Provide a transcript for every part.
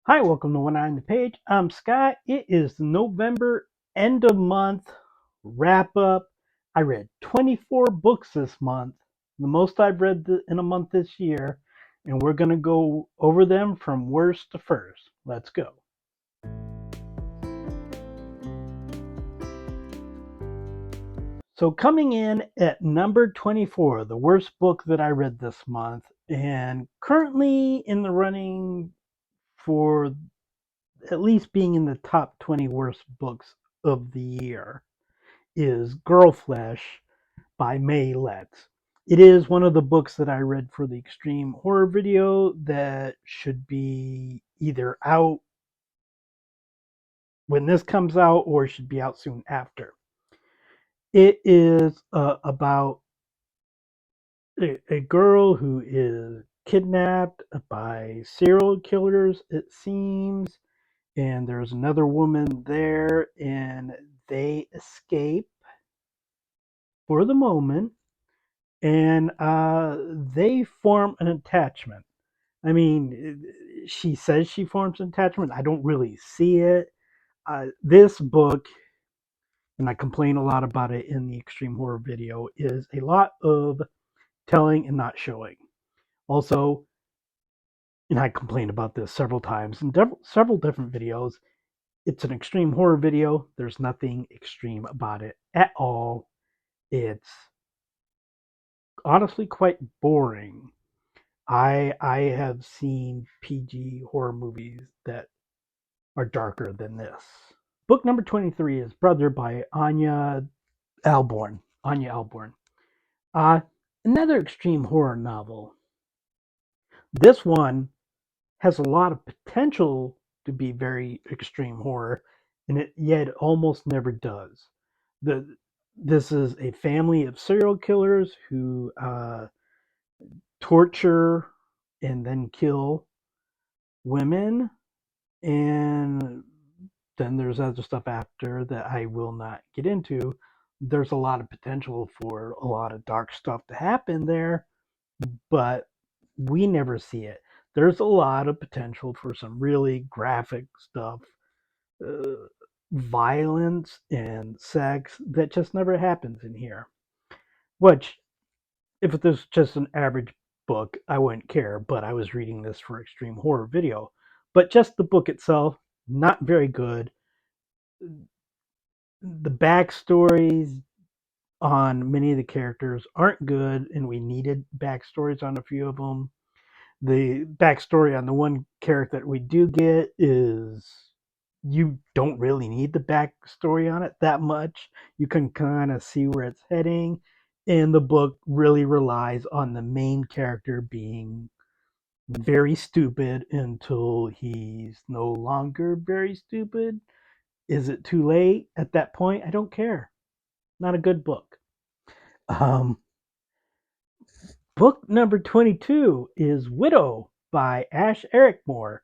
Hi, welcome to One Eye on the Page. I'm Scott. It is November end of month wrap up. I read 24 books this month, the most I've read in a month this year, and we're going to go over them from worst to first. Let's go. So, coming in at number 24, the worst book that I read this month, and currently in the running for at least being in the top 20 worst books of the year, is Girl Flesh by May Letts. It is one of the books that I read for the Extreme Horror video that should be either out when this comes out or should be out soon after. It is about a girl who is kidnapped by serial killers, it seems, and there's another woman there, and they escape for the moment, and they form an attachment. I mean, she says she forms an attachment. I don't really see it. This book, and I complain a lot about it in the Extreme Horror video, is a lot of telling and not showing. Also, and I complained about this several times in several different videos, it's an Extreme Horror video. There's nothing extreme about it at all. It's honestly quite boring. I have seen PG horror movies that are darker than this. Book number 23 is Brother by Alborn. Anya Alborn. Uh, Another extreme horror novel. This one has a lot of potential to be very extreme horror, and yet it almost never does. The This is a family of serial killers who torture and then kill women, and then there's other stuff after that I will not get into. There's a lot of potential for a lot of dark stuff to happen there, but we never see it. There's a lot of potential for some really graphic stuff, uh, violence and sex that just never happens in here. Which, if it was just an average book, I wouldn't care, but I was reading this for Extreme Horror Video. But just the book itself, not very good. The backstories on many of the characters aren't good, and we needed backstories on a few of them. The backstory on the one character that we do get is you don't really need the backstory on it that much. You can kind of see where it's heading, and the book really relies on the main character being very stupid until he's no longer very stupid. Is it too late at that point? I don't care. Not a good book. Um, Book number 22 is Widow by Ash Ericmore.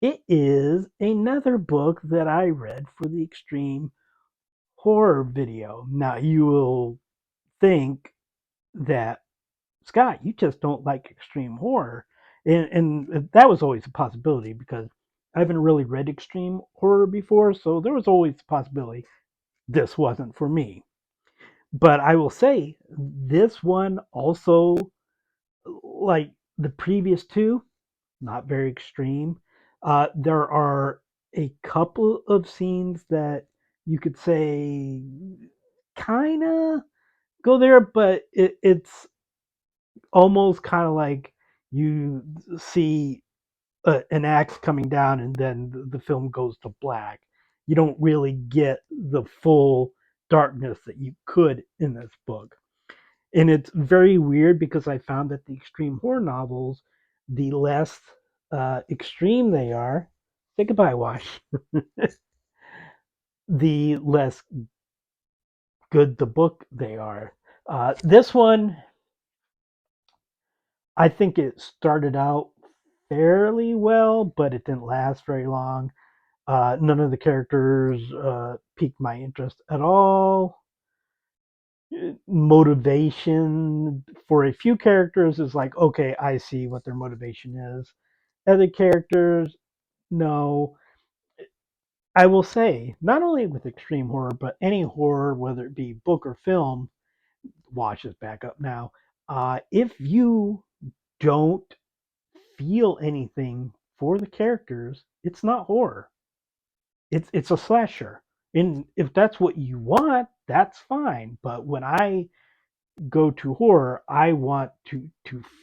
It is another book that I read for the Extreme Horror video. Now, you will think that, Scott, you just don't like extreme horror. And that was always a possibility because I haven't really read extreme horror before, so there was always a possibility this wasn't for me. But I will say, this one also, like the previous two, not very extreme. There are a couple of scenes that you could say kind of go there, but it's almost kind of like you see an axe coming down and then the film goes to black. You don't really get the full darkness that you could in this book. And it's very weird because I found that the extreme horror novels, the less extreme they are, say goodbye, Wash, the less good the book they are. This one, I think it started out fairly well, but it didn't last very long. None of the characters piqued my interest at all. Motivation for a few characters is like, okay, I see what their motivation is. Other characters, No, I will say, not only with extreme horror, but any horror, whether it be book or film, watch this back up now. If you don't feel anything for the characters, it's not horror. It's a slasher. And if that's what you want, that's fine. But when I go to horror, I want to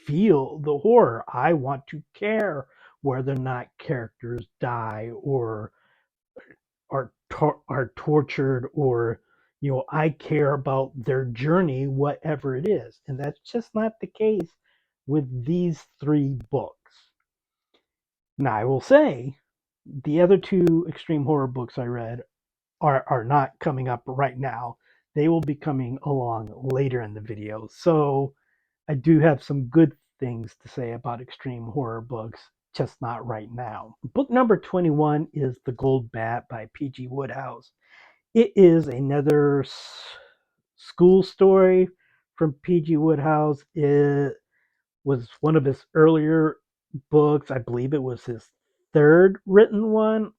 feel the horror. I want to care whether or not characters die or are tortured, or I care about their journey, whatever it is. And that's just not the case with these three books. Now I will say the other two extreme horror books I read are not coming up right now. They will be coming along later in the video. So I do have some good things to say about extreme horror books, just not right now. Book number 21 is The Gold Bat by P.G. Wodehouse. It is another school story from P.G. Wodehouse. It was one of his earlier books. I believe it was his third written one,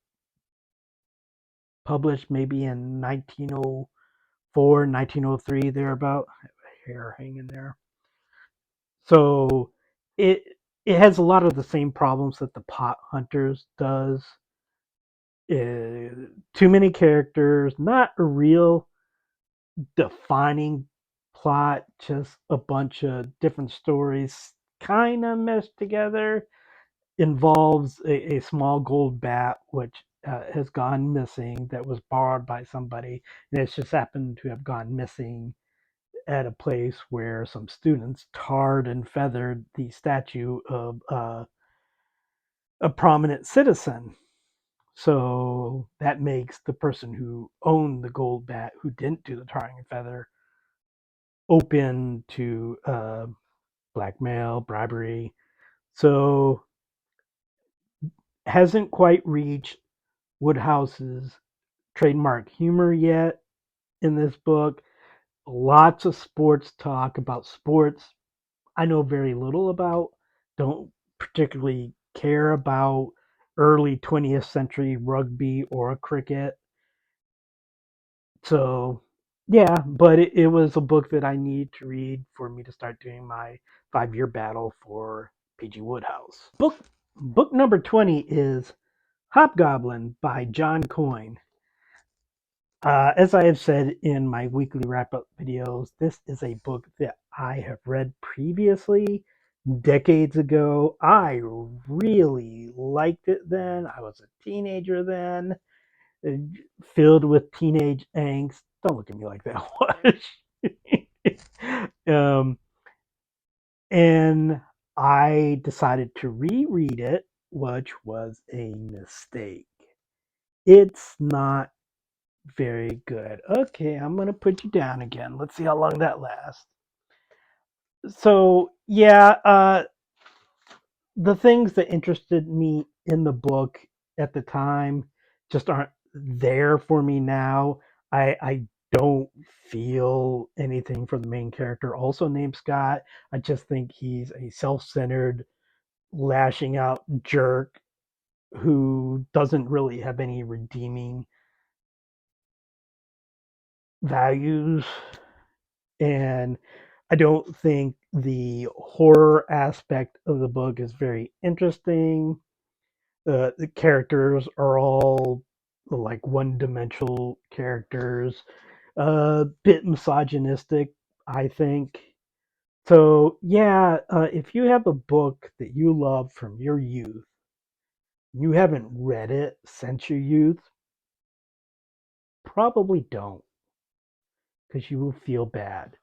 published maybe in 1904, 1903, thereabout. I have a hair hanging there. So it it has a lot of the same problems that the Pot Hunters does. Too many characters, not a real defining plot, just a bunch of different stories kind of meshed together. Involves a small gold bat which has gone missing, that was borrowed by somebody, and it's just happened to have gone missing at a place where some students tarred and feathered the statue of a prominent citizen. So that makes the person who owned the gold bat, who didn't do the tarring and feather, open to blackmail, bribery. So hasn't quite reached Woodhouse's trademark humor yet in this book. Lots of sports talk about sports I know very little about, don't particularly care about early 20th century rugby or cricket. So, yeah, but it was a book that I need to read for me to start doing my 5-year battle for P.G. Wodehouse. Book number 20 is Hobgoblin by John Coyne. As I have said in my weekly wrap up videos, this is a book that I have read previously, decades ago. I really liked it then. I was a teenager then, uh, filled with teenage angst. Don't look at me like that, Wash. And I decided to reread it, which was a mistake. It's not very good. Okay, I'm gonna put you down again. Let's see how long that lasts. So yeah, the things that interested me in the book at the time just aren't there for me now. I don't feel anything for the main character, also named Scott. I just think he's a self-centered, lashing out jerk who doesn't really have any redeeming values. And I don't think the horror aspect of the book is very interesting. The characters are all like one-dimensional characters, a bit misogynistic, I think. So yeah, if you have a book that you love from your youth, you haven't read it since your youth, probably don't, because you will feel bad.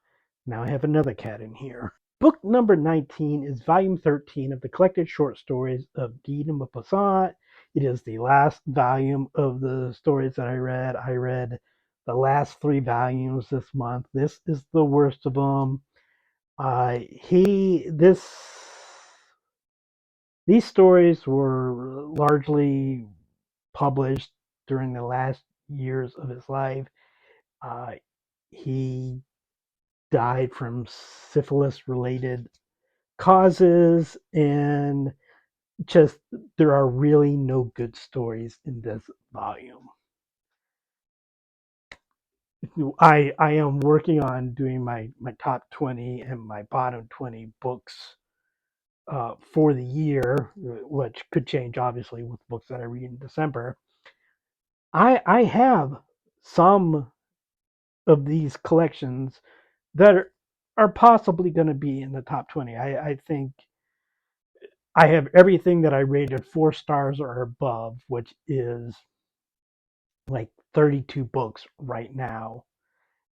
Now I have another cat in here. Book number 19 is volume 13 of the collected short stories of Guy de Maupassant. It is the last volume of the stories that I read. I read the last three volumes this month. This is the worst of them. These stories were largely published during the last years of his life. Uh, he died from syphilis related causes, and just there are really no good stories in this volume. I am working on doing my top 20 and my bottom 20 books for the year, which could change obviously with books that I read in December. I have some of these collections that are possibly going to be in the top 20. I think I have everything that I rated 4 stars or above, which is like 32 books right now.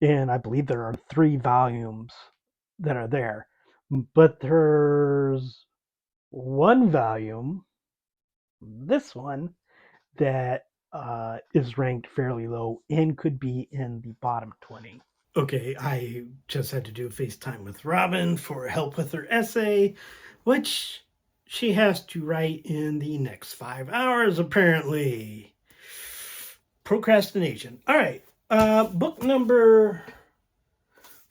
And I believe there are 3 volumes that are there. But there's one volume, this one, that is ranked fairly low and could be in the bottom 20. Okay, I just had to do a FaceTime with Robin for help with her essay, which she has to write in the next 5 hours, apparently. Procrastination. All right. Book number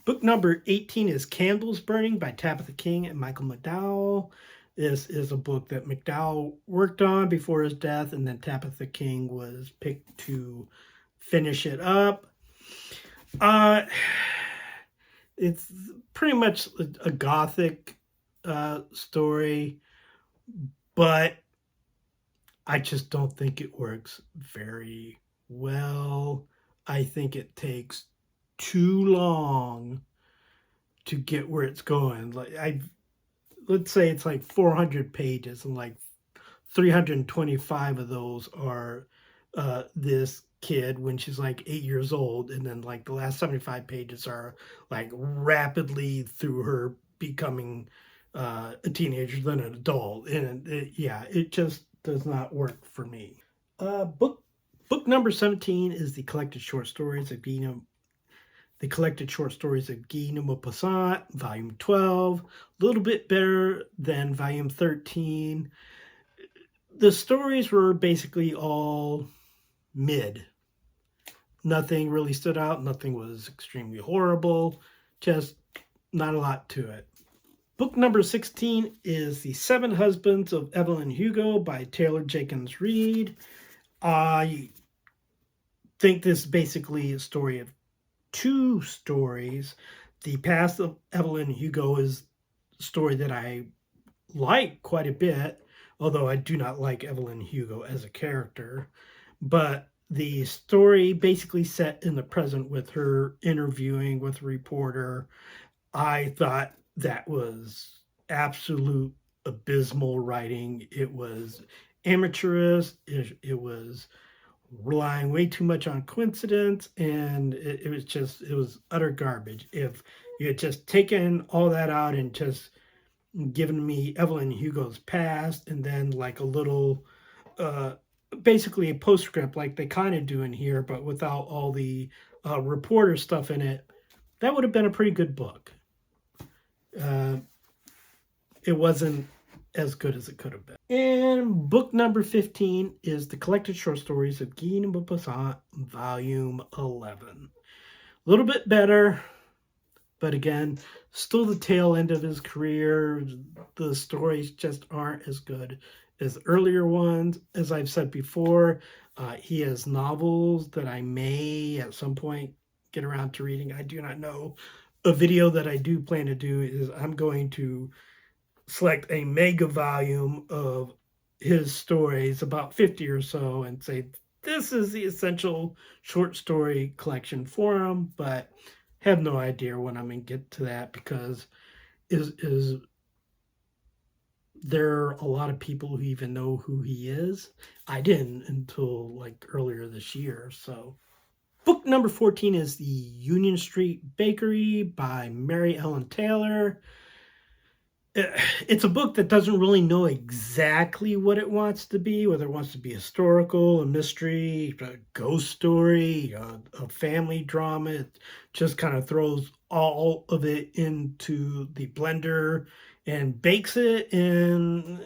18 is Candles Burning by Tabitha King and Michael McDowell. This is a book that McDowell worked on before his death, and then Tabitha King was picked to finish it up. It's pretty much a gothic story, but I just don't think it works very well. I think it takes too long to get where it's going. Let's say it's like 400 pages, and like 325 of those are this kid when she's like 8 years old, and then like the last 75 pages are like rapidly through her becoming a teenager, then an adult, and it just does not work for me. Book number 17 is the collected short stories of Guy de Maupassant, Volume 12, a little bit better than Volume 13. The stories were basically all mid. Nothing really stood out. Nothing was extremely horrible. Just not a lot to it. Book number 16 is The Seven Husbands of Evelyn Hugo by Taylor Jenkins Reid. I think this is basically a story of 2 stories. The Past of Evelyn Hugo is a story that I like quite a bit, although I do not like Evelyn Hugo as a character. But the story basically set in the present with her interviewing with a reporter. I thought that was absolute abysmal writing. It was amateurish. It was relying way too much on coincidence, and it was utter garbage. If you had just taken all that out and just given me Evelyn Hugo's past and then like a little basically a postscript like they kind of do in here, but without all the reporter stuff in it, that would have been a pretty good book. It wasn't as good as it could have been. And book number 15 is the collected short stories of Guy de Maupassant, Volume 11. A little bit better, but again, still the tail end of his career. The stories just aren't as good as earlier ones. As I've said before, he has novels that I may at some point get around to reading. I do not know. A video that I do plan to do is I'm going to select a mega volume of his stories, about 50 or so, and say, this is the essential short story collection for him, but have no idea when I'm going to get to that, because is there a lot of people who even know who he is? I didn't until like earlier this year. So book number 14 is The Union Street Bakery by Mary Ellen Taylor. It's a book that doesn't really know exactly what it wants to be, whether it wants to be historical, a mystery, a ghost story, a family drama. It just kind of throws all of it into the blender and bakes it, and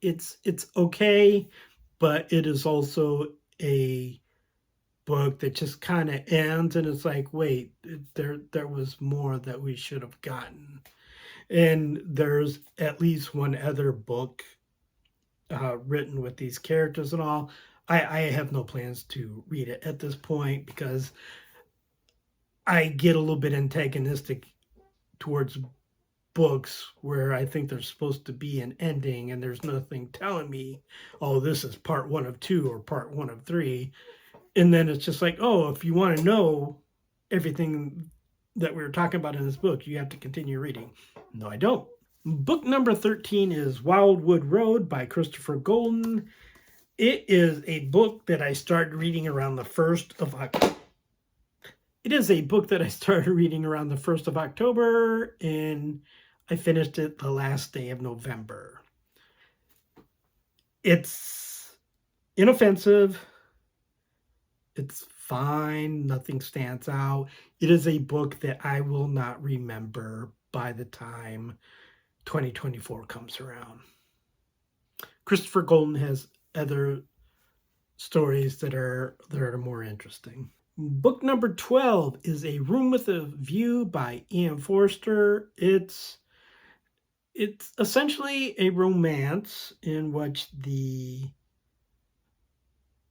it's okay, but it is also a book that just kind of ends, and it's like, wait, there was more that we should have gotten. And there's at least one other book written with these characters and all. I have no plans to read it at this point because I get a little bit antagonistic towards books where I think there's supposed to be an ending and there's nothing telling me, oh, this is part one of two or part one of three. And then it's just like, oh, if you want to know everything that we were talking about in this book, you have to continue reading. No, I don't. Book number 13 is Wildwood Road by Christopher Golden. It is a book that I started reading around the 1st of October. It is a book that I started reading around the 1st of October, and I finished it the last day of November. It's inoffensive. It's fine. Nothing stands out. It is a book that I will not remember by the time 2024 comes around. Christopher Golden has other stories that are more interesting. Book number 12 is A Room with a View by Ian Forster. It's essentially a romance in which the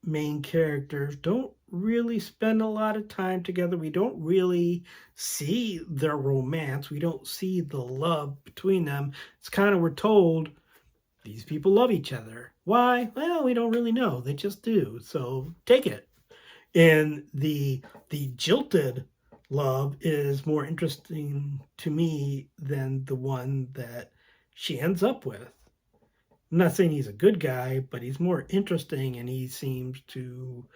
main characters don't really spend a lot of time together. We don't really see their romance. We don't see the love between them. It's kind of, we're told these people love each other. Why? Well, we don't really know. They just do. So take it. And the jilted love is more interesting to me than the one that she ends up with. I'm not saying he's a good guy, but he's more interesting and he seems to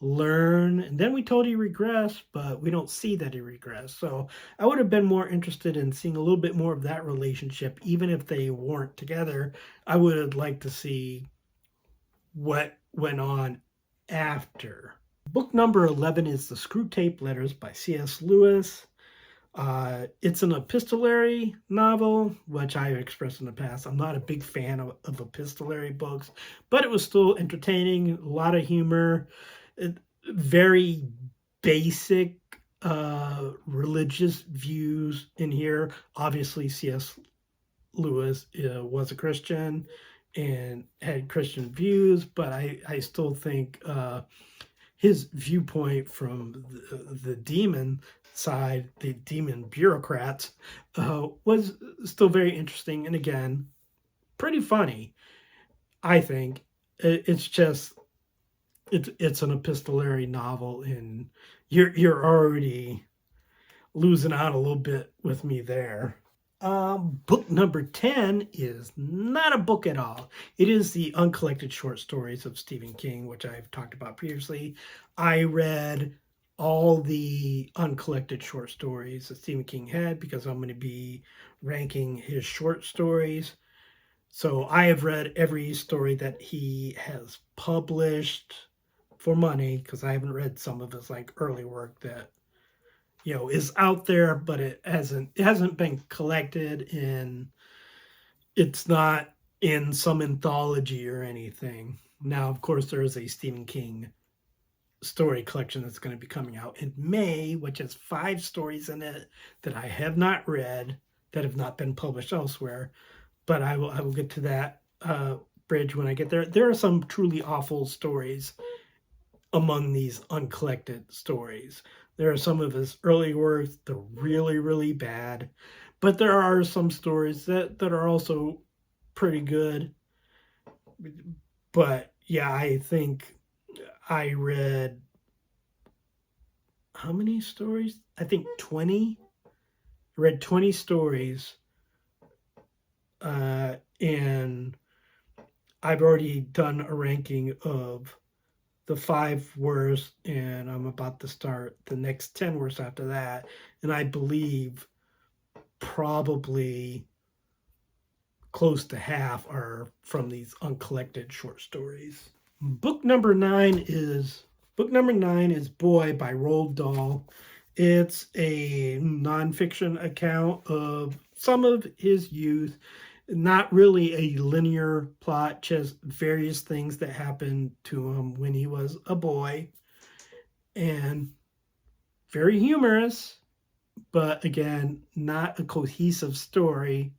learn. And then we told he regressed, but we don't see that he regressed. So I would have been more interested in seeing a little bit more of that relationship, even if they weren't together. I would have liked to see what went on after. Book number 11 is The Screwtape Letters by C.S. Lewis. It's an epistolary novel, which I have expressed in the past. I'm not a big fan of epistolary books, but it was still entertaining, a lot of humor, very basic religious views in here. Obviously, C.S. Lewis was a Christian and had Christian views, but I still think his viewpoint from the demon side, the demon bureaucrats, was still very interesting and again pretty funny. I think it's just it's an epistolary novel, and you're already losing out a little bit with me there. Book number 10 is not a book at all. It is the uncollected short stories of Stephen King, which I've talked about previously. I read all the uncollected short stories that Stephen King had because I'm going to be ranking his short stories. So I have read every story that he has published for money because I haven't read some of his like early work that is out there, but it hasn't been collected, and it's not in some anthology or anything. Now, of course, there is a Stephen King story collection that's going to be coming out in May, which has 5 stories in it that I have not read, that have not been published elsewhere. But I will get to that bridge when I get there. There are some truly awful stories among these uncollected stories. There are some of his early works, they're really, really bad. But there are some stories that are also pretty good. But yeah, I think I read how many stories? I think 20. I read 20 stories. And I've already done a ranking of the 5 worst, and I'm about to start the next 10 worst after that. And I believe probably close to half are from these uncollected short stories. Book number 9 is Boy by Roald Dahl. It's a nonfiction account of some of his youth. Not really a linear plot, just various things that happened to him when he was a boy. And very humorous, but again, not a cohesive story,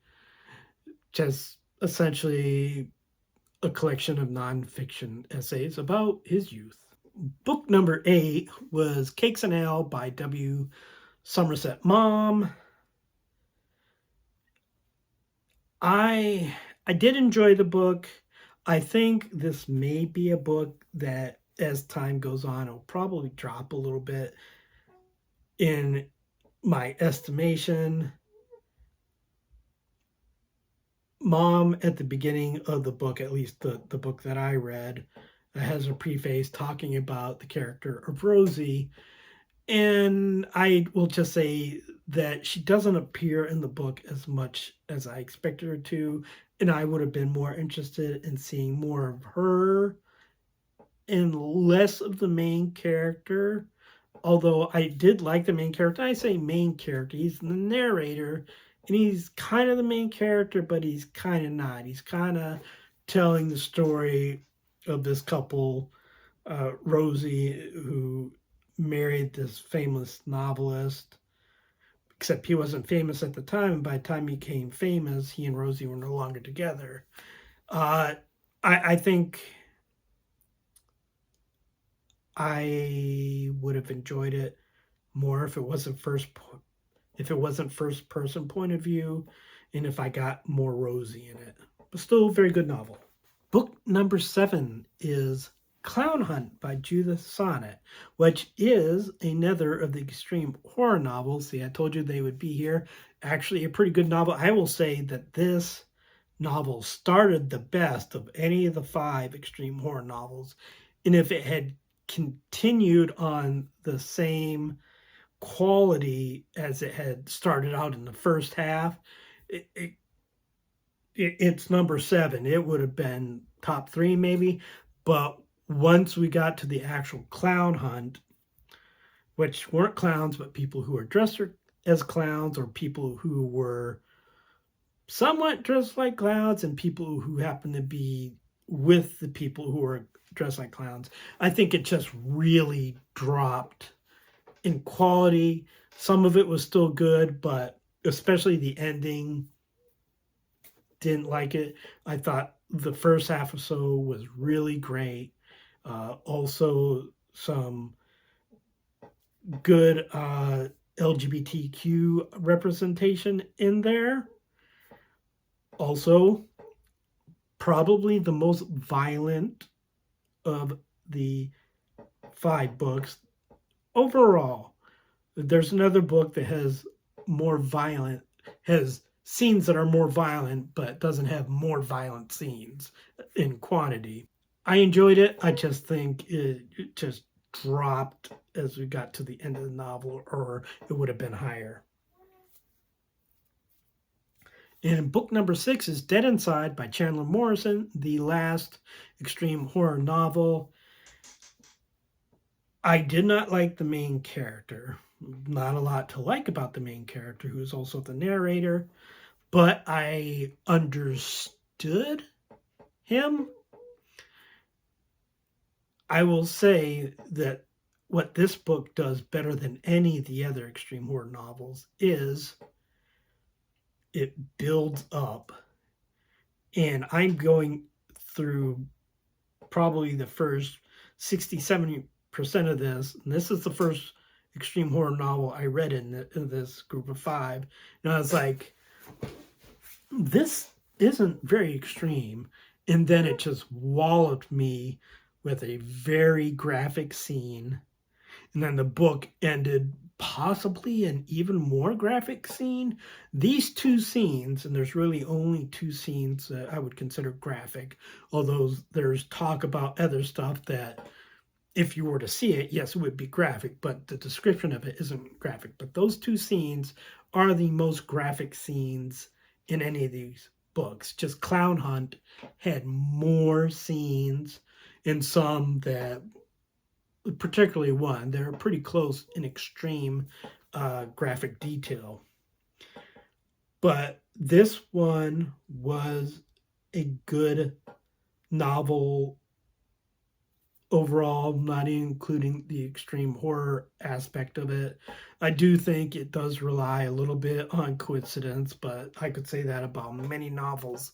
just essentially a collection of nonfiction essays about his youth. Book number 8 was Cakes and Ale by W. Somerset Maugham. I I did enjoy the book. I think this may be a book that, as time goes on, will probably drop a little bit in my estimation. Mom, at the beginning of the book, at least the book that I read, has a preface talking about the character of Rosie. And I will just say that she doesn't appear in the book as much as I expected her to. And I would have been more interested in seeing more of her and less of the main character. Although I did like the main character. I say main character, he's the narrator, and he's kind of the main character, but he's kind of not. He's kind of telling the story of this couple, Rosie, who married this famous novelist, except he wasn't famous at the time. And by the time he became famous, he and Rosie were no longer together. Uh, I think I would have enjoyed it more if it wasn't first person point of view, and if I got more Rosie in it. But still, a very good novel. Book number 7 is Clown Hunt by Judith Sonnet, which is another of the extreme horror novels. See, I told you they would be here. Actually, a pretty good novel. I will say that this novel started the best of any of the 5 extreme horror novels. And if it had continued on the same quality as it had started out in the first half, it, it, it's number 7. It would have been top 3 maybe. But once we got to the actual clown hunt, which weren't clowns, but people who were dressed as clowns, or people who were somewhat dressed like clowns, and people who happened to be with the people who were dressed like clowns, I think it just really dropped in quality. Some of it was still good, but especially the ending, didn't like it. I thought the first half or so was really great. Also, some good LGBTQ representation in there. Also, probably the most violent of the 5 books overall. There's another book that has scenes that are more violent, but doesn't have more violent scenes in quantity. I enjoyed it. I just think it just dropped as we got to the end of the novel, or it would have been higher. And book number 6 is Dead Inside by Chandler Morrison, the last extreme horror novel. I did not like the main character. Not a lot to like about the main character, who is also the narrator, but I understood him. I will say that what this book does better than any of the other extreme horror novels is it builds up. And I'm going through probably the first 60-70% of this. And this is the first extreme horror novel I read in this group of 5. And I was like, this isn't very extreme. And then it just walloped me with a very graphic scene. And then the book ended possibly an even more graphic scene. These 2 scenes, and there's really only 2 scenes that I would consider graphic, although there's talk about other stuff that if you were to see it, yes, it would be graphic, but the description of it isn't graphic. But those 2 scenes are the most graphic scenes in any of these books. Just Clown Hunt had more scenes, and some that, particularly one, they're pretty close in extreme graphic detail. But this one was a good novel overall, not including the extreme horror aspect of it. I do think it does rely a little bit on coincidence, but I could say that about many novels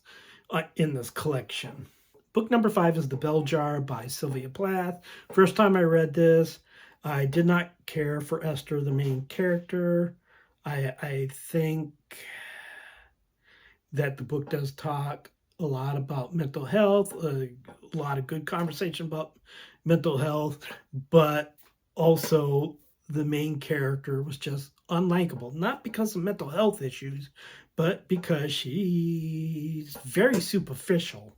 in this collection. Book number 5 is The Bell Jar by Sylvia Plath. First time I read this, I did not care for Esther, the main character. I think that the book does talk a lot about mental health, a lot of good conversation about mental health, but also the main character was just unlikable. Not because of mental health issues, but because she's very superficial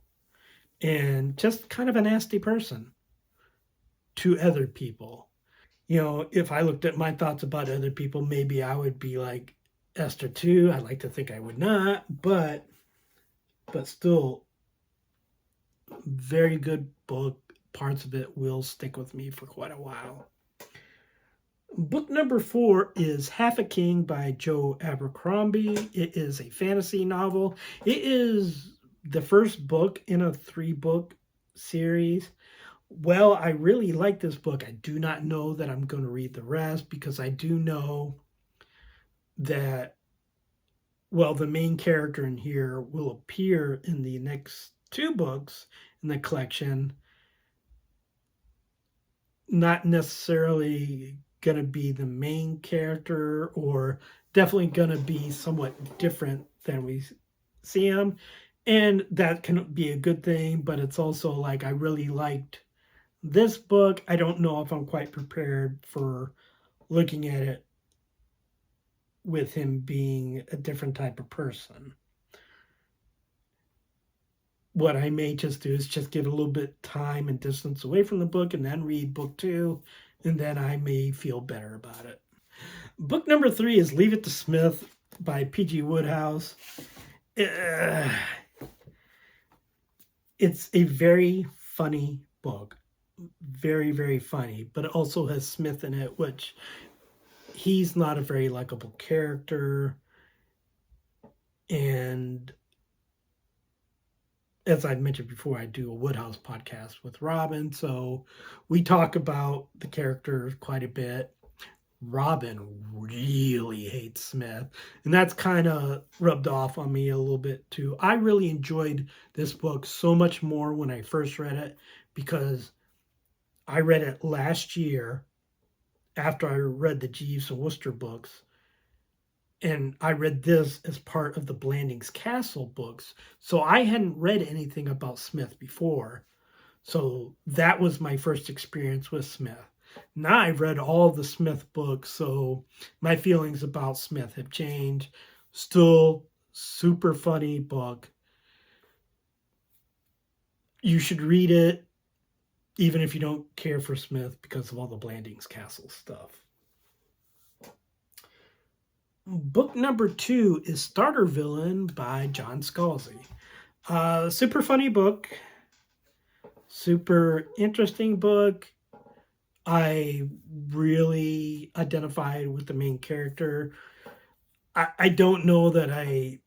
and just kind of a nasty person to other people. If I looked at my thoughts about other people, maybe I would be like Esther too. I'd like to think I would not, but still, very good book. Parts of it will stick with me for quite a while. Book number 4 is Half a King by Joe Abercrombie. It is a fantasy novel. It is the first book in a 3-book series. Well, I really like this book. I do not know that I'm going to read the rest because I do know that, well, the main character in here will appear in the next 2 books in the collection. Not necessarily going to be the main character, or definitely going to be somewhat different than we see him. And that can be a good thing, but it's also like I really liked this book. I don't know if I'm quite prepared for looking at it with him being a different type of person. What I may just do is just give a little bit time and distance away from the book and then read book 2, and then I may feel better about it. Book number 3 is Leave It to Smith by P.G. Wodehouse. It's a very funny book. Very, very funny, but it also has Smith in it, which he's not a very likable character. And as I mentioned before, I do a Wodehouse podcast with Robin, so we talk about the character quite a bit. Robin really hates Smith, and that's kind of rubbed off on me a little bit too. I really enjoyed this book so much more when I first read it because I read it last year after I read the Jeeves and Wooster books, and I read this as part of the Blandings Castle books. So I hadn't read anything about Smith before. So that was my first experience with Smith. Now I've read all the Smith books, so my feelings about Smith have changed. Still super funny book. You should read it even if you don't care for Smith because of all the Blandings Castle stuff. Book number 2 is Starter Villain by John Scalzi. Super funny book. Super interesting book. I really identified with the main character. I don't know that I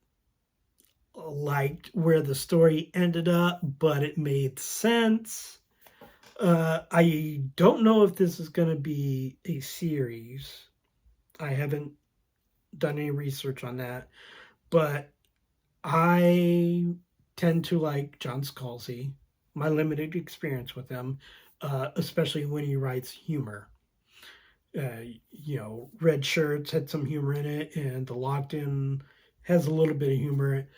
liked where the story ended up, but it made sense. I don't know if this is going to be a series. I haven't done any research on that, but I tend to like John Scalzi, my limited experience with him, especially when he writes humor. Red Shirts had some humor in it, and The Locked In has a little bit of humor.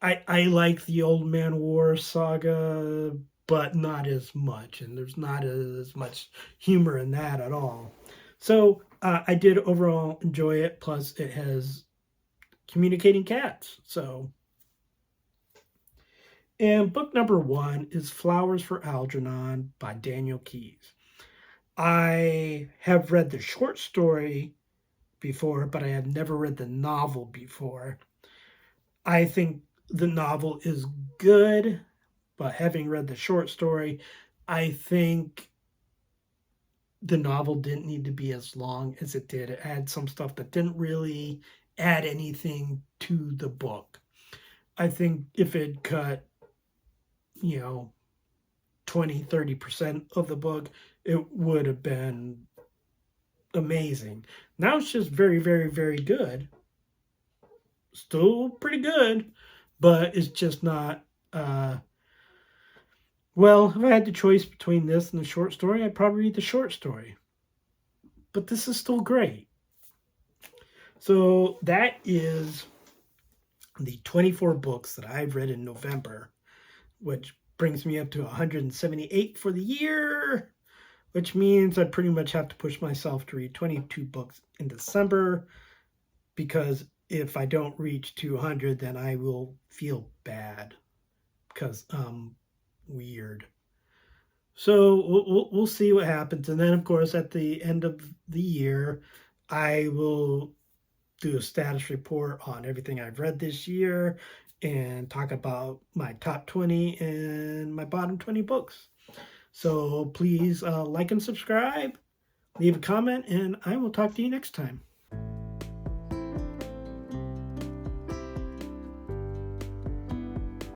I like the Old Man War saga, but not as much, and there's not as much humor in that at all. So I did overall enjoy it. Plus, it has communicating cats. And book number 1 is Flowers for Algernon by Daniel Keyes. I have read the short story before, but I have never read the novel before. I think the novel is good, but having read the short story, I think the novel didn't need to be as long as it did. It had some stuff that didn't really add anything to the book. I think if it cut, 20-30% of the book, it would have been amazing. Now it's just very, very, very good. Still pretty good, but it's just not. Well, if I had the choice between this and the short story, I'd probably read the short story. But this is still great. So that is the 24 books that I've read in November, which brings me up to 178 for the year, which means I pretty much have to push myself to read 22 books in December, because if I don't reach 200, then I will feel bad because I'm weird. So we'll see what happens. And then, of course, at the end of the year, I will do a status report on everything I've read this year and talk about my top 20 and my bottom 20 books. So please like and subscribe, leave a comment, and I will talk to you next time.